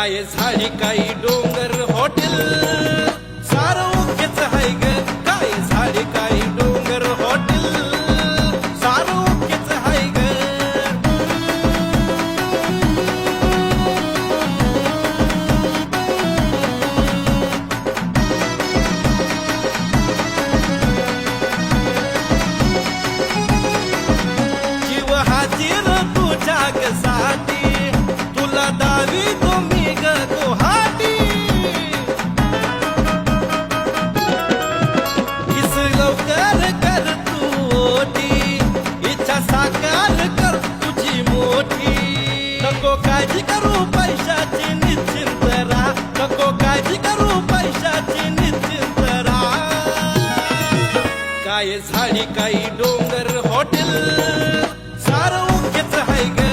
काय झाडी काही डोंगर हॉटेल सारं ओकेच हाय ग काय झाडी काही डोंगर हॉटेल सारं ओकेच हाय ग जीव हाजीर तुझ्या साठी तुला दावी तुम्ही ग गुहाटी किस लवकर कर तू ओटी इच्छा साकार कर तुझी मोठी नको काळजी करू पैशाची निश्चिंत राहा नको काळजी करू पैशाची निश्चिंत राहा काय झाडी काही